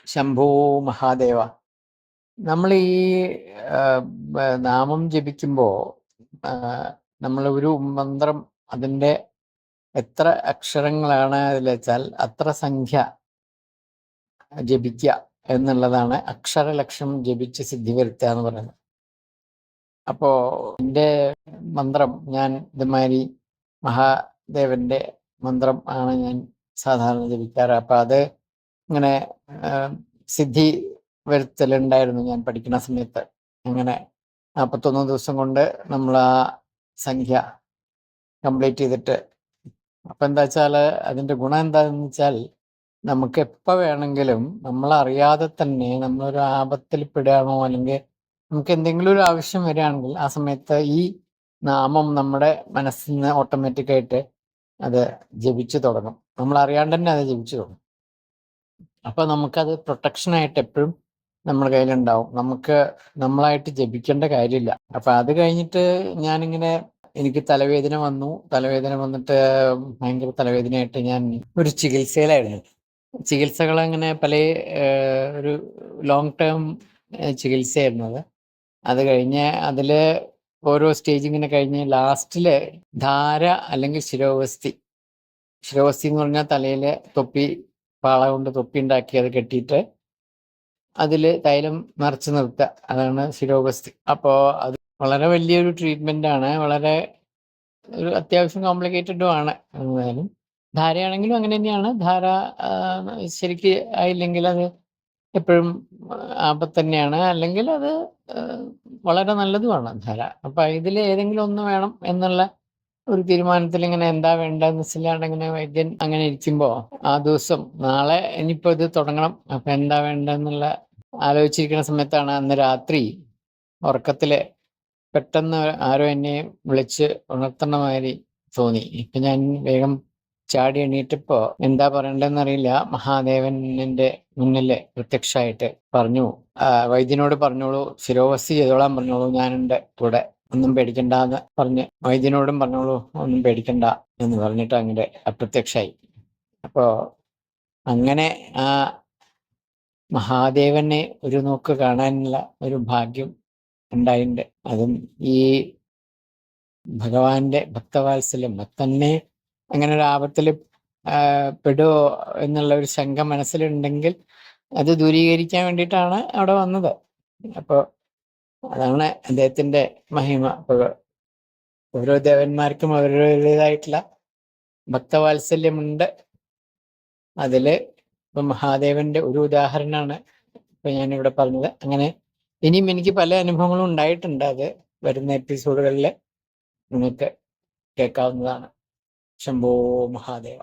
ശംഭോ മഹാദേവ. നമ്മൾ ഈ നാമം ജപിക്കുമ്പോൾ നമ്മൾ ഒരു മന്ത്രം അതിൻ്റെ എത്ര അക്ഷരങ്ങളാണ് അതിൽ വെച്ചാൽ അത്ര സംഖ്യ ജപിക്കുക എന്നുള്ളതാണ് അക്ഷരലക്ഷം ജപിച്ച് സിദ്ധി വരുത്തുക എന്ന് പറയുന്നത്. അപ്പോൾ എൻ്റെ മന്ത്രം ഞാൻ ഇതുമാതിരി മഹാദേവന്റെ മന്ത്രം ആണ് ഞാൻ സാധാരണ ജപിക്കാറ്. അപ്പം അത് ഇങ്ങനെ സിദ്ധി വരുത്തലുണ്ടായിരുന്നു ഞാൻ പഠിക്കുന്ന സമയത്ത്. അങ്ങനെ 41 ദിവസം കൊണ്ട് നമ്മൾ ആ സംഖ്യ കംപ്ലീറ്റ് ചെയ്തിട്ട്, അപ്പം എന്താ വെച്ചാൽ അതിൻ്റെ ഗുണം എന്താണെന്ന് വെച്ചാൽ നമുക്ക് എപ്പോൾ വേണമെങ്കിലും നമ്മളറിയാതെ തന്നെ നമ്മളൊരു ആപത്തിൽ പെടുകയാണോ അല്ലെങ്കിൽ നമുക്ക് എന്തെങ്കിലും ഒരു ആവശ്യം വരികയാണെങ്കിൽ ആ സമയത്ത് ഈ നാമം നമ്മുടെ മനസ്സിൽ നിന്ന് ഓട്ടോമാറ്റിക്കായിട്ട് അത് ജപിച്ചു തുടങ്ങും. നമ്മൾ അറിയാണ്ട് തന്നെ അത് ജപിച്ചു തുടങ്ങും. അപ്പോൾ നമുക്കത് പ്രൊട്ടക്ഷനായിട്ട് എപ്പോഴും നമ്മുടെ കയ്യിലുണ്ടാവും. നമുക്ക് നമ്മളായിട്ട് ജപിക്കേണ്ട കാര്യമില്ല. അപ്പം അത് കഴിഞ്ഞിട്ട് ഞാനിങ്ങനെ എനിക്ക് തലവേദന വന്നിട്ട് ഭയങ്കര തലവേദനയായിട്ട് ഞാൻ ഒരു ചികിത്സയിലായിരുന്നു. ചികിത്സകൾ അങ്ങനെ പല ഒരു ലോങ് ടേം ചികിത്സയായിരുന്നു അത്. അത് കഴിഞ്ഞ് അതിൽ ഓരോ സ്റ്റേജ് ഇങ്ങനെ കഴിഞ്ഞ് ലാസ്റ്റിൽ ധാര അല്ലെങ്കിൽ ശിരോവസ്തി എന്ന് പറഞ്ഞാൽ തലയിൽ തൊപ്പി, പാള കൊണ്ട് തൊപ്പി ഉണ്ടാക്കി അത് കെട്ടിയിട്ട് അതിൽ തൈലം നിറച്ച് നിർത്തുക, അതാണ് ശിരോവസ്തി. അപ്പോൾ അത് വളരെ വലിയൊരു ട്രീറ്റ്മെൻ്റാണ്, വളരെ ഒരു അത്യാവശ്യം കോംപ്ലിക്കേറ്റഡും ആണ്. എന്തായാലും ധാരയാണെങ്കിലും അങ്ങനെ തന്നെയാണ്. ധാര ശരിക്ക് ആയില്ലെങ്കിൽ അത് എപ്പോഴും ആപത്ത് തന്നെയാണ്, അല്ലെങ്കിൽ അത് വളരെ നല്ലതുമാണ് ധാര. അപ്പം ഇതിൽ ഏതെങ്കിലും ഒന്ന് വേണം എന്നുള്ള ഒരു തീരുമാനത്തിൽ ഇങ്ങനെ എന്താ വേണ്ടതെന്ന് വെച്ചില്ലാണ്ട് ഇങ്ങനെ വൈദ്യൻ അങ്ങനെ ഇരിക്കുമ്പോൾ ആ ദിവസം നാളെ ഇനിയിപ്പോൾ ഇത് തുടങ്ങണം, അപ്പം എന്താ വേണ്ടതെന്നുള്ള ആലോചിച്ചിരിക്കുന്ന സമയത്താണ് അന്ന് രാത്രി ഉറക്കത്തിൽ പെട്ടെന്ന് ആരോ എന്നെ വിളിച്ച് ഉണർത്തുന്ന മാതിരി തോന്നി. ഇപ്പം ഞാൻ വേഗം ചാടി എണീറ്റപ്പോൾ എന്താ പറയണ്ടെന്ന് അറിയില്ല. മഹാദേവൻ എൻ്റെ മുന്നിൽ പ്രത്യക്ഷമായിട്ട് പറഞ്ഞു, വൈദ്യനോട് പറഞ്ഞോളൂ, ശിരോവസ്തി ചെയ്തോളാൻ പറഞ്ഞോളൂ, ഞാനുണ്ട് കൂടെ, ഒന്നും പേടിക്കണ്ട എന്ന് പറഞ്ഞ് വൈദ്യനോടും പറഞ്ഞോളൂ ഒന്നും പേടിക്കണ്ട എന്ന് പറഞ്ഞിട്ട് അങ്ങനെ അപ്രത്യക്ഷമായി. അപ്പോൾ അങ്ങനെ ആ മഹാദേവനെ ഒരു നോക്ക് കാണാനുള്ള ഒരു ഭാഗ്യം ഉണ്ടായിട്ടുണ്ട്. അതും ഈ ഭഗവാന്റെ ഭക്തവാത്സല്യം, ഭക്തനെ അങ്ങനെ ഒരു ആപത്തിൽ പെടുവോ എന്നുള്ള ഒരു ശങ്ക മനസ്സിലുണ്ടെങ്കിൽ അത് ദൂരീകരിക്കാൻ വേണ്ടിയിട്ടാണ് അവിടെ വന്നത്. അപ്പോൾ അതാണ് അദ്ദേഹത്തിൻ്റെ മഹിമ. അപ്പോൾ ഓരോ ദേവന്മാർക്കും അവരുടേതായിട്ടുള്ള ഭക്തവാത്സല്യമുണ്ട്. അതിൽ ഇപ്പം മഹാദേവന്റെ ഒരു ഉദാഹരണമാണ് ഇപ്പം ഞാനിവിടെ പറഞ്ഞത്. അങ്ങനെ ഇനിയും എനിക്ക് പല അനുഭവങ്ങളും ഉണ്ടായിട്ടുണ്ട്. അത് വരുന്ന എപ്പിസോഡുകളിൽ നിങ്ങൾക്ക് കേൾക്കാവുന്നതാണ്. ശംഭോ മഹാദേവ.